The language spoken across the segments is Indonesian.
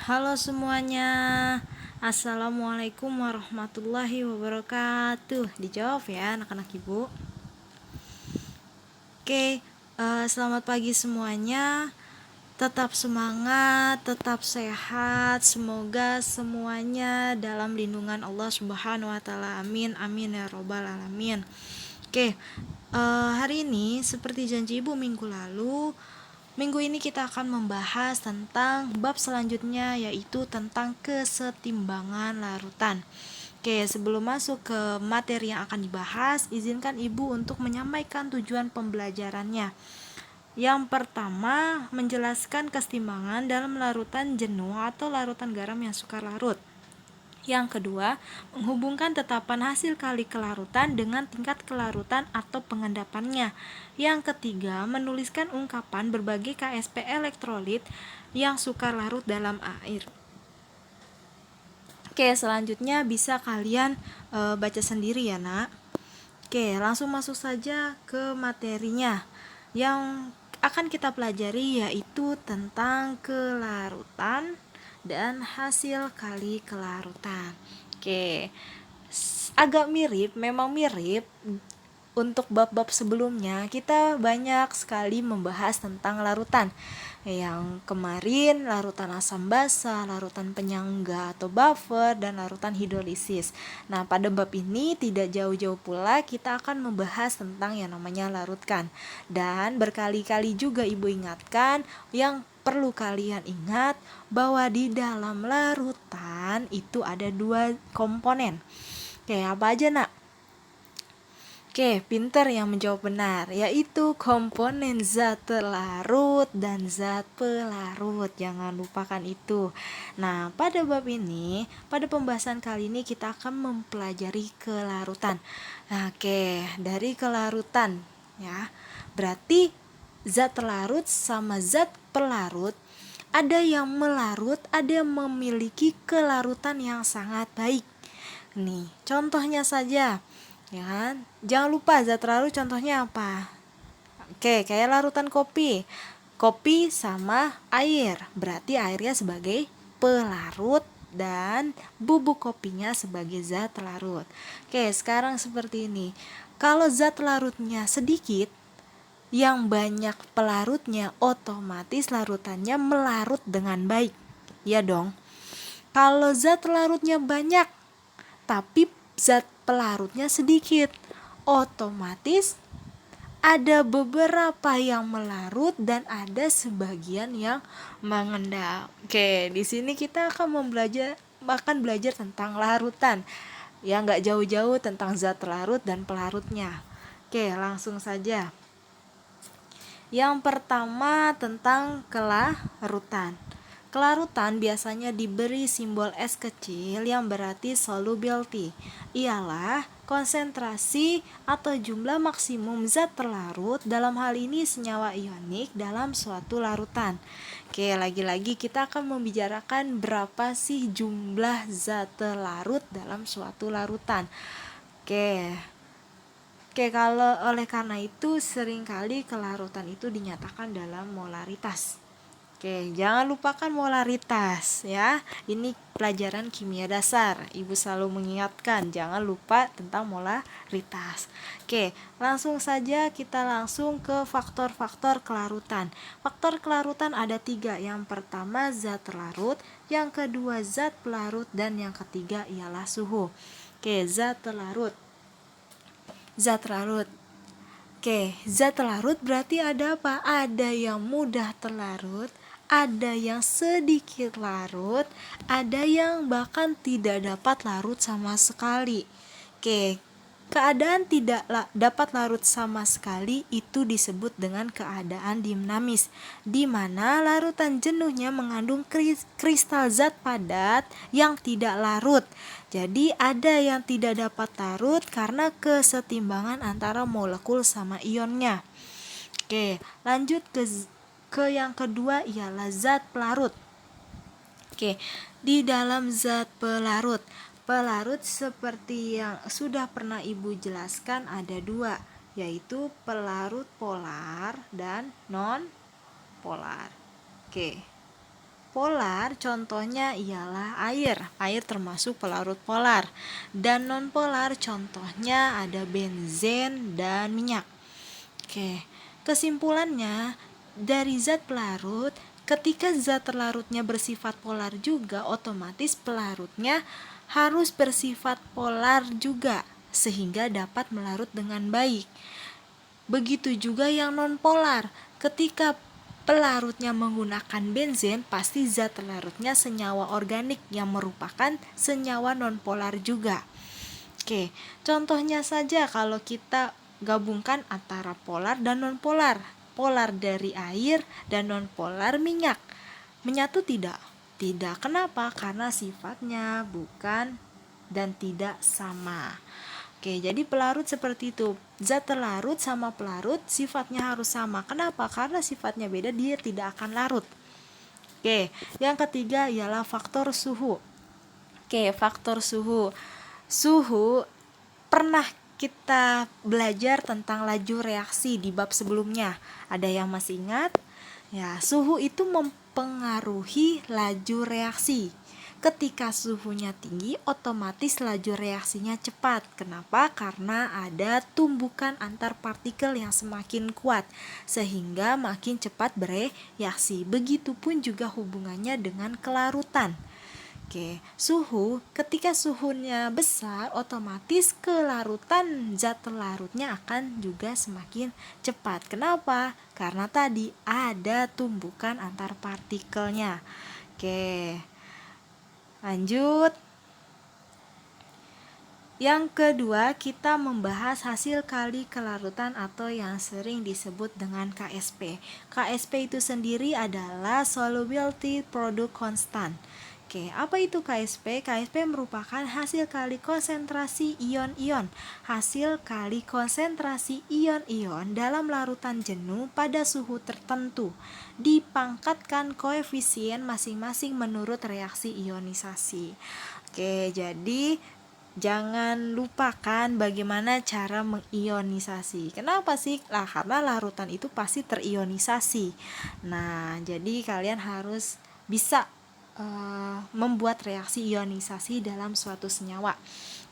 Halo semuanya. Assalamualaikum warahmatullahi wabarakatuh. Dijawab ya anak-anak ibu. Oke, selamat pagi semuanya. Tetap semangat, tetap sehat. Semoga semuanya dalam lindungan Allah Subhanahu wa taala. Amin amin ya robbal alamin. Oke, hari ini seperti janji ibu minggu lalu, minggu ini kita akan membahas tentang bab selanjutnya, yaitu tentang kesetimbangan larutan. Oke, sebelum masuk ke materi yang akan dibahas, izinkan ibu untuk menyampaikan tujuan pembelajarannya. Yang pertama, menjelaskan kesetimbangan dalam larutan jenuh atau larutan garam yang sukar larut. Yang kedua, menghubungkan tetapan hasil kali kelarutan dengan tingkat kelarutan atau pengendapannya. Yang ketiga, menuliskan ungkapan berbagai KSP elektrolit yang sukar larut dalam air. Oke, selanjutnya bisa kalian baca sendiri ya nak. Oke, langsung masuk saja ke materinya. Yang akan kita pelajari yaitu tentang kelarutan dan hasil kali kelarutan. Oke, agak mirip, memang mirip. Untuk bab-bab sebelumnya kita banyak sekali membahas tentang larutan. Yang kemarin larutan asam basa, larutan penyangga atau buffer, dan larutan hidrolisis. Nah, pada bab ini tidak jauh-jauh pula kita akan membahas tentang yang namanya larutkan. Dan berkali-kali juga ibu ingatkan, yang perlu kalian ingat bahwa di dalam larutan itu ada 2 komponen. Oke, apa aja nak? Oke, pinter yang menjawab benar, yaitu komponen zat terlarut dan zat pelarut. Jangan lupakan itu. Nah, pada bab ini, pada pembahasan kali ini kita akan mempelajari kelarutan. Nah, oke, dari kelarutan ya. Berarti zat terlarut sama zat pelarut, ada yang melarut, ada yang memiliki kelarutan yang sangat baik. Nih, contohnya saja. Ya kan? Jangan lupa zat terlarut contohnya apa? Oke, kayak larutan kopi. Kopi sama air. Berarti airnya sebagai pelarut dan bubuk kopinya sebagai zat larut. Oke, sekarang seperti ini. Kalau zat larutnya sedikit, yang banyak pelarutnya, otomatis larutannya melarut dengan baik. Ya dong. Kalau zat larutnya banyak, tapi zat pelarutnya sedikit, otomatis ada beberapa yang melarut dan ada sebagian yang mengendap. Oke, di sini kita akan belajar tentang larutan. Ya, nggak jauh-jauh tentang zat larut dan pelarutnya. Oke, langsung saja. Yang pertama tentang kelarutan. Kelarutan biasanya diberi simbol S kecil yang berarti solubility. Ialah konsentrasi atau jumlah maksimum zat terlarut, dalam hal ini senyawa ionik dalam suatu larutan. Oke, lagi-lagi kita akan membicarakan berapa sih jumlah zat terlarut dalam suatu larutan. Oke, kalau oleh karena itu seringkali kelarutan itu dinyatakan dalam molaritas. Oke, jangan lupakan molaritas ya. Ini pelajaran kimia dasar. Ibu selalu mengingatkan, jangan lupa tentang molaritas. Oke, langsung saja kita langsung ke faktor-faktor kelarutan. Faktor kelarutan ada 3. Yang pertama zat larut, yang kedua zat pelarut, dan yang ketiga ialah suhu. Oke, zat larut. Zat larut. Oke, zat larut berarti ada apa? Ada yang mudah terlarut, ada yang sedikit larut, ada yang bahkan tidak dapat larut sama sekali. Oke, keadaan tidak dapat larut sama sekali itu disebut dengan keadaan dinamis, di mana larutan jenuhnya mengandung kristal zat padat yang tidak larut. Jadi ada yang tidak dapat larut karena kesetimbangan antara molekul sama ionnya. Oke, lanjut ke yang kedua ialah zat pelarut. Oke, di dalam zat pelarut seperti yang sudah pernah ibu jelaskan ada 2, yaitu pelarut polar dan non polar. Oke, polar contohnya ialah air. Air termasuk pelarut polar. Dan non-polar contohnya ada benzen dan minyak. Oke, kesimpulannya dari zat pelarut, ketika zat larutnya bersifat polar juga, otomatis pelarutnya harus bersifat polar juga sehingga dapat melarut dengan baik. Begitu juga yang non-polar, ketika pelarutnya menggunakan benzen, pasti zat larutnya senyawa organik yang merupakan senyawa non-polar juga. Oke, contohnya saja kalau kita gabungkan antara polar dan non-polar. Polar dari air dan non-polar minyak. Menyatu tidak? Tidak. Kenapa? Karena sifatnya bukan dan tidak sama. Oke, jadi pelarut seperti itu. Zat terlarut sama pelarut sifatnya harus sama. Kenapa? Karena sifatnya beda, dia tidak akan larut. Oke, yang ketiga ialah faktor suhu. Oke, faktor suhu. Suhu pernah kita belajar tentang laju reaksi di bab sebelumnya. Ada yang masih ingat? Ya, suhu itu mempengaruhi laju reaksi. Ketika suhunya tinggi, otomatis laju reaksinya cepat. Kenapa? Karena ada tumbukan antar partikel yang semakin kuat, sehingga makin cepat bereaksi. Begitupun juga hubungannya dengan kelarutan. Oke, suhu, ketika suhunya besar, otomatis kelarutan zat larutnya akan juga semakin cepat. Kenapa? Karena tadi ada tumbukan antar partikelnya. Oke, lanjut. Yang kedua, kita membahas hasil kali kelarutan atau yang sering disebut dengan KSP. KSP itu sendiri adalah solubility product constant. Oke, apa itu KSP? KSP merupakan hasil kali konsentrasi ion-ion. Hasil kali konsentrasi ion-ion dalam larutan jenuh pada suhu tertentu. Dipangkatkan koefisien masing-masing menurut reaksi ionisasi. Oke, jadi jangan lupakan bagaimana cara mengionisasi. Kenapa sih? Lah, karena larutan itu pasti terionisasi. Nah, jadi kalian harus bisa membuat reaksi ionisasi dalam suatu senyawa.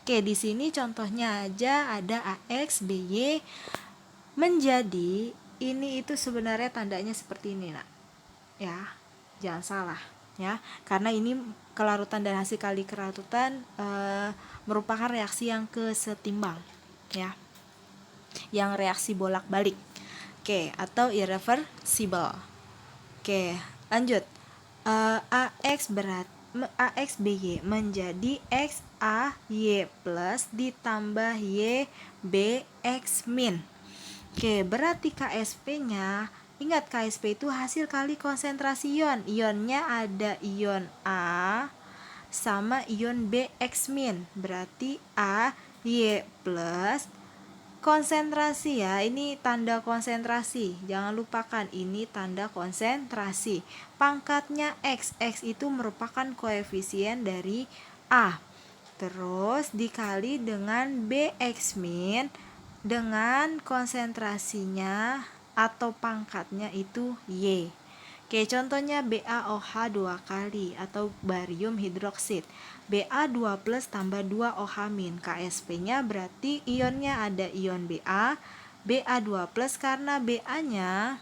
Oke, di sini contohnya aja ada AX, BY menjadi, ini itu sebenarnya tandanya seperti ini, nak. Ya, jangan salah ya, karena ini kelarutan dan hasil kali kelarutan merupakan reaksi yang kesetimbang ya, yang reaksi bolak-balik. Oke, atau irreversible. Oke, lanjut. AX BY menjadi XAY plus ditambah YBX min. Oke, berarti KSP-nya, ingat KSP itu hasil kali konsentrasi ion. Ionnya ada ion A sama ion BX min. Berarti AY plus konsentrasi ya, ini tanda konsentrasi, jangan lupakan ini tanda konsentrasi. Pangkatnya X, X itu merupakan koefisien dari A, terus dikali dengan BX min dengan konsentrasinya atau pangkatnya itu Y. Oke, contohnya BaOH 2 kali atau barium hidroksid. Ba2 plus tambah 2 OH min. KSP-nya berarti ionnya ada ion Ba, Ba2 plus karena Ba-nya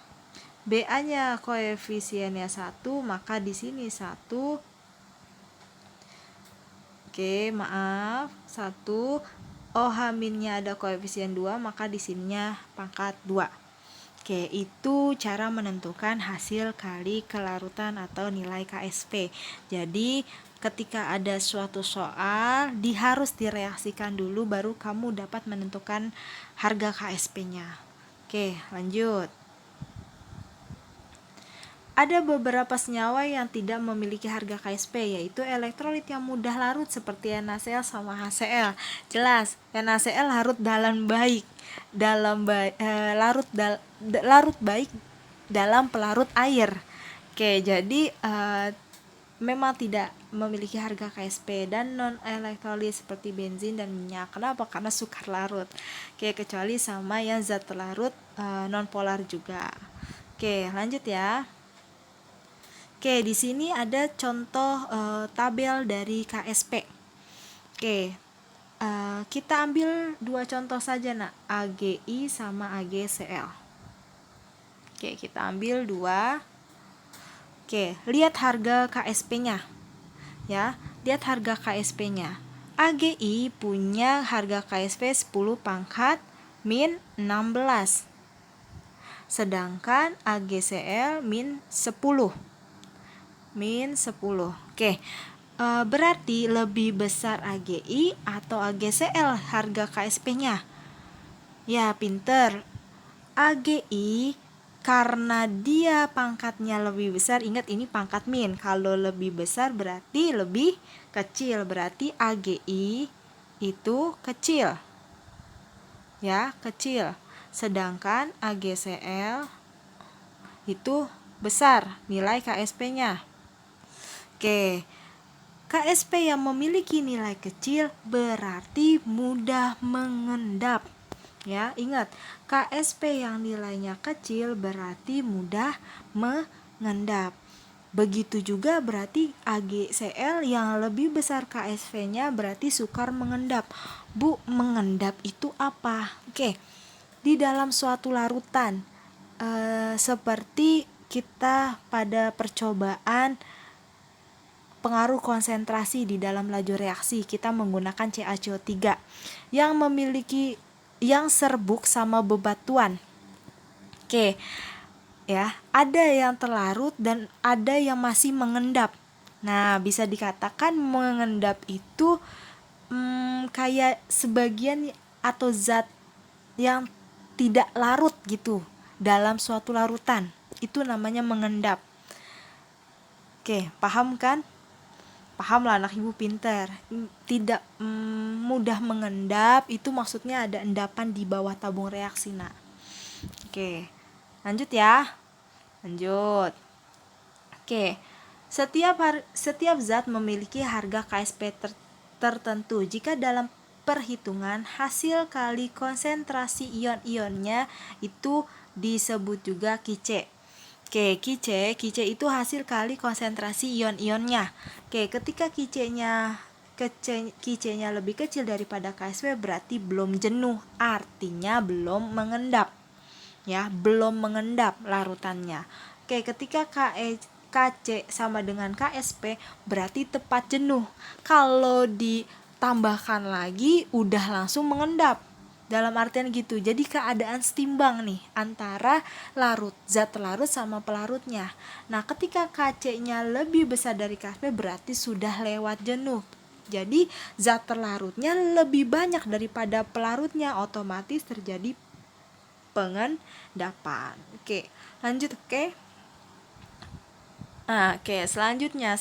koefisiennya 1, maka di sini 1. Oke, maaf, 1. OH minnya ada koefisien 2, maka di sininya pangkat 2. Oke, itu cara menentukan hasil kali kelarutan atau nilai KSP. Jadi, ketika ada suatu soal, harus direaksikan dulu baru kamu dapat menentukan harga KSP-nya. Oke, lanjut. Ada beberapa senyawa yang tidak memiliki harga KSP, yaitu elektrolit yang mudah larut seperti NaCl sama HCl. Jelas, NaCl larut larut baik dalam pelarut air. Oke, jadi memang tidak memiliki harga KSP. Dan non elektrolit seperti bensin dan minyak. Kenapa? Karena sukar larut. Oke, kecuali sama yang zat larut non polar juga. Oke, lanjut ya. Oke, di sini ada contoh tabel dari KSP. Oke, kita ambil dua contoh saja nak, AGI sama AGCL. Oke, kita ambil dua. Oke, lihat harga KSP-nya. Ya, lihat harga KSP-nya. AGI punya harga KSP 10 pangkat min 16. Sedangkan AGCL min 10. Oke. Berarti lebih besar AGI atau AGCL harga KSP-nya? Ya, pinter. AGI karena dia pangkatnya lebih besar, ingat ini pangkat min. Kalau lebih besar berarti lebih kecil, berarti AGI itu kecil. Ya, kecil. Sedangkan AGCL itu besar nilai KSP-nya. Oke. KSP yang memiliki nilai kecil berarti mudah mengendap. Ya, ingat, KSP yang nilainya kecil berarti mudah mengendap. Begitu juga berarti AGCL yang lebih besar KSP-nya berarti sukar mengendap. Bu, mengendap itu apa? Oke. Di dalam suatu larutan seperti kita pada percobaan pengaruh konsentrasi di dalam laju reaksi, kita menggunakan CaCO3 yang serbuk sama bebatuan. Oke. Ya, ada yang terlarut dan ada yang masih mengendap. Nah, bisa dikatakan mengendap itu kayak sebagian atau zat yang tidak larut gitu dalam suatu larutan. Itu namanya mengendap. Oke, paham kan? Paham lah anak ibu pinter. Tidak mudah mengendap itu maksudnya ada endapan di bawah tabung reaksi nak. Oke, lanjut ya. Lanjut. Oke, setiap zat memiliki harga KSP tertentu. Jika dalam perhitungan hasil kali konsentrasi ion-ionnya itu disebut juga Kice. Oke, Kice itu hasil kali konsentrasi ion-ionnya. Oke, ketika Kice-nya lebih kecil daripada KSP berarti belum jenuh, artinya belum mengendap. Ya, belum mengendap larutannya. Oke, ketika KC sama dengan KSP berarti tepat jenuh. Kalau ditambahkan lagi udah langsung mengendap. Dalam artian gitu. Jadi keadaan setimbang nih antara zat larut sama pelarutnya. Nah, ketika KC-nya lebih besar dari KSP berarti sudah lewat jenuh. Jadi zat terlarutnya lebih banyak daripada pelarutnya, otomatis terjadi pengendapan. Oke, lanjut. Oke, selanjutnya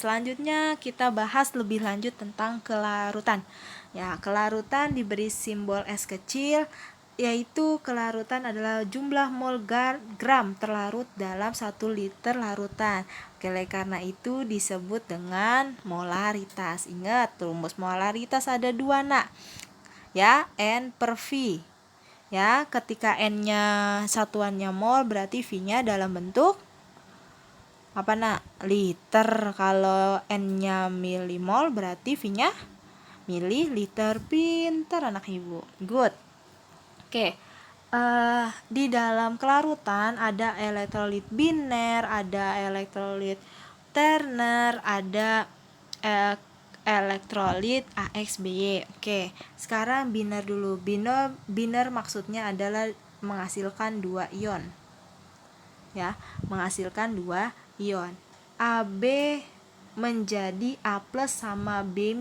kita bahas lebih lanjut tentang kelarutan. Ya, kelarutan diberi simbol S kecil, yaitu kelarutan adalah jumlah mol gram terlarut dalam 1 liter larutan. Oke, karena itu disebut dengan molaritas. Ingat, rumus molaritas ada 2 nak. Ya, N per V. Ya, ketika N-nya satuannya mol berarti V-nya dalam bentuk apa nak? Liter. Kalau N-nya milimol berarti V-nya mililiter. Pintar anak ibu. Good. Oke. Di dalam kelarutan ada elektrolit biner, ada elektrolit terner, ada elektrolit AXBY. Oke, sekarang biner dulu. Biner maksudnya adalah menghasilkan 2 ion. Ya, menghasilkan 2 ion. AB menjadi A+ sama B-,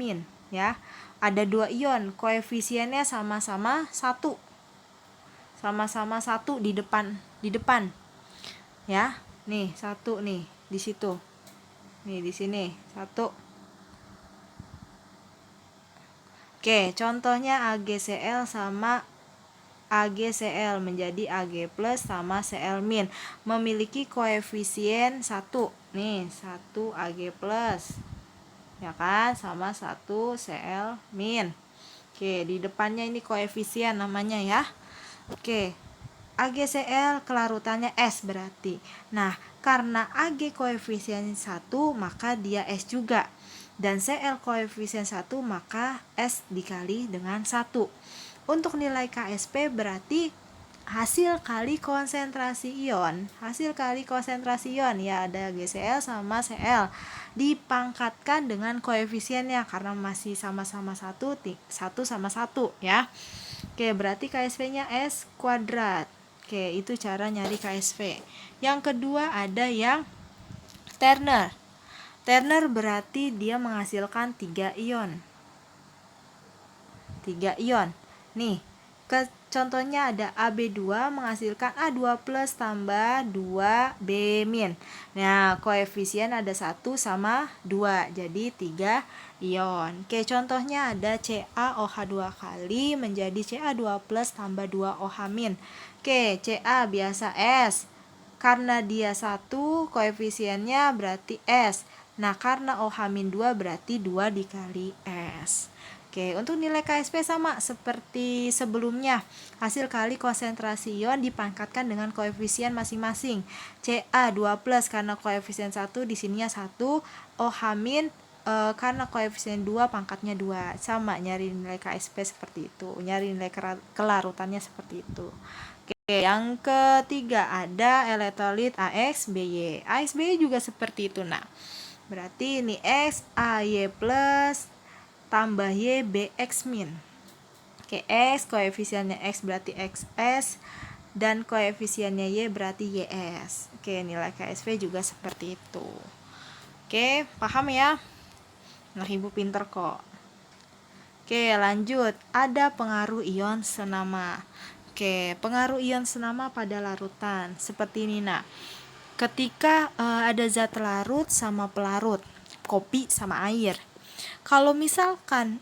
ya. Ada 2 ion, koefisiennya sama-sama 1. Sama-sama 1 di depan. Ya. Nih, 1 nih di situ. Nih di sini, 1. Oke, contohnya AgCl sama AgCl menjadi Ag+ sama Cl-, memiliki koefisien 1. Nih, 1 Ag+. Ya kan? Sama 1 Cl-. Oke, di depannya ini koefisien namanya ya. Oke. AgCl kelarutannya S berarti. Nah, karena Ag koefisien 1 maka dia S juga. Dan Cl koefisien 1 maka S dikali dengan 1. Untuk nilai Ksp berarti hasil kali konsentrasi ion. Hasil kali konsentrasi ion ya ada GCl sama Cl. Dipangkatkan dengan koefisiennya karena masih sama-sama 1 sama 1 ya. Oke, berarti Ksp-nya S kuadrat. Oke, itu cara nyari Ksp. Yang kedua ada yang Turner. Turner berarti dia menghasilkan 3 ion. 3 ion. Nih, contohnya ada AB2 menghasilkan A2 plus tambah 2B min. Nah, koefisien ada 1 sama 2, jadi 3 ion. Oke, contohnya ada CaOH 2 kali menjadi Ca2 plus tambah 2OH min. Oke, Ca biasa S. Karena dia 1, koefisiennya berarti S. Nah, karena OH-2 berarti 2 dikali S. Oke, untuk nilai Ksp sama seperti sebelumnya. Hasil kali konsentrasi ion dipangkatkan dengan koefisien masing-masing. Ca2 plus karena koefisien 1 di sininya 1, OH- karena koefisien 2 pangkatnya 2. Sama, nyari nilai Ksp seperti itu. Nyari nilai kelarutannya seperti itu. Oke, yang ketiga ada elektrolit AX-BY. AX-BY juga seperti itu. Nah, berarti ini X AY plus tambah Y BX min. Oke, X koefisiennya X berarti XS dan koefisiennya Y berarti YS. Oke, nilai Ksp juga seperti itu. Oke, paham ya? Nah, Ibu pinter kok. Oke, lanjut. Ada pengaruh ion senama. Oke, pengaruh ion senama pada larutan seperti ini. Nah, ketika ada zat larut sama pelarut, kopi sama air. Kalau misalkan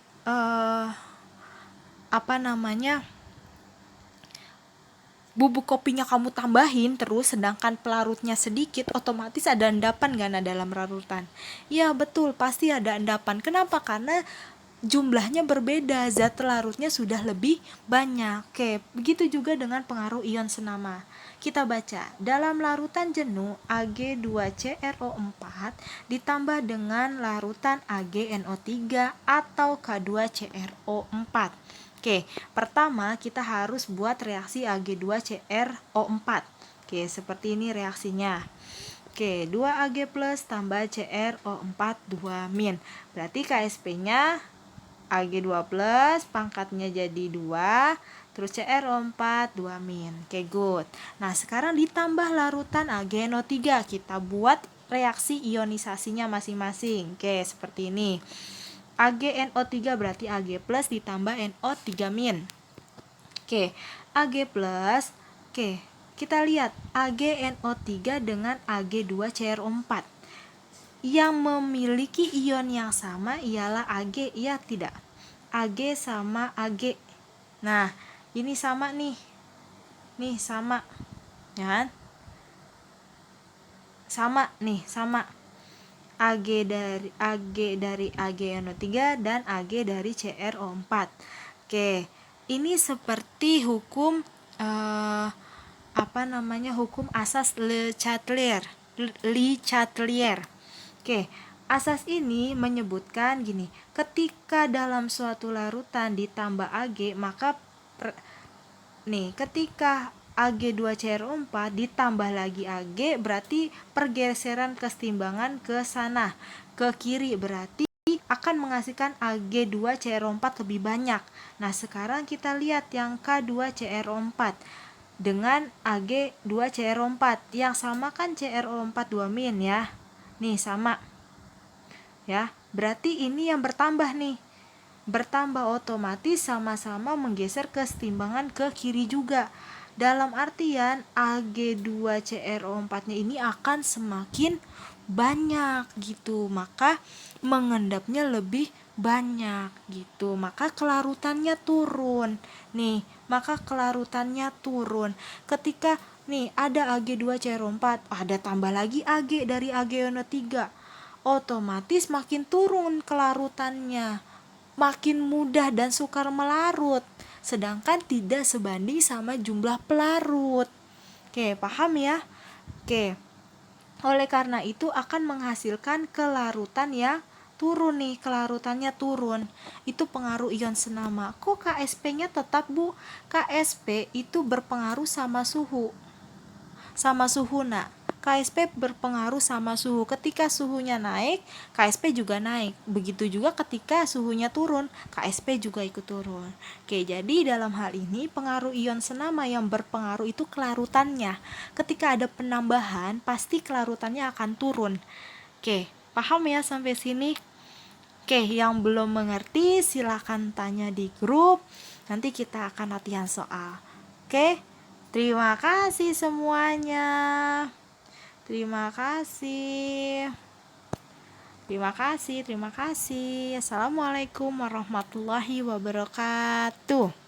bubuk kopinya kamu tambahin terus sedangkan pelarutnya sedikit, otomatis ada endapan gak dalam larutan? Ya betul, pasti ada endapan. Kenapa? Karena jumlahnya berbeda, zat larutnya sudah lebih banyak. Oke, begitu juga dengan pengaruh ion senama. Kita baca, dalam larutan jenuh Ag2CrO4 ditambah dengan larutan AgNO3 atau K2CrO4. Oke, pertama kita harus buat reaksi Ag2CrO4. Oke, seperti ini reaksinya. Oke, 2Ag plus tambah CrO4 2 min. Berarti Ksp-nya Ag2 plus pangkatnya jadi 2, terus CrO4 2 min. Oke, good. Nah, sekarang ditambah larutan AgNO3. Kita buat reaksi ionisasinya masing-masing. Oke, seperti ini. AgNO3 berarti Ag plus ditambah NO3 min. Oke, Ag plus. Oke, kita lihat AgNO3 dengan Ag2CrO4. Yang memiliki ion yang sama ialah Ag, iya tidak? Ag sama Ag. Nah, ini sama nih. Nih sama. Ya kan? Sama nih, sama. Ag dari AgNO3 dan Ag dari CrO4. Oke, ini seperti hukum hukum asas Le Chatelier. Oke, asas ini menyebutkan gini, ketika dalam suatu larutan ditambah Ag, maka ketika Ag2CrO4 ditambah lagi Ag berarti pergeseran kesetimbangan ke sana, ke kiri, berarti akan menghasilkan Ag2CrO4 lebih banyak. Nah, sekarang kita lihat yang K2CrO4 dengan Ag2CrO4 yang sama kan CrO4 2 min ya. Nih sama. Ya, berarti ini yang bertambah nih. Bertambah otomatis sama-sama menggeser kesetimbangan ke kiri juga. Dalam artian Ag2CrO4-nya ini akan semakin banyak gitu. Maka mengendapnya lebih banyak gitu. Maka kelarutannya turun. Nih, maka kelarutannya turun. Ketika nih ada Ag2CrO4, ada tambah lagi Ag dari AgNO3. Otomatis makin turun kelarutannya, makin mudah dan sukar melarut. sedangkan tidak sebanding sama jumlah pelarut. Oke, paham ya? Oke. Oleh karena itu akan menghasilkan kelarutan yang turun nih, kelarutannya turun. Itu pengaruh ion senama. Kok KSP-nya tetap, Bu? KSP itu berpengaruh sama suhu. Nak. KSP berpengaruh sama suhu. Ketika suhunya naik, KSP juga naik. Begitu juga ketika suhunya turun, KSP juga ikut turun. Oke, jadi dalam hal ini pengaruh ion senama yang berpengaruh itu kelarutannya. Ketika ada penambahan, pasti kelarutannya akan turun. Oke, paham ya sampai sini? Oke, yang belum mengerti silakan tanya di grup. Nanti kita akan latihan soal. Oke, terima kasih semuanya. Terima kasih. Terima kasih. Assalamualaikum warahmatullahi wabarakatuh.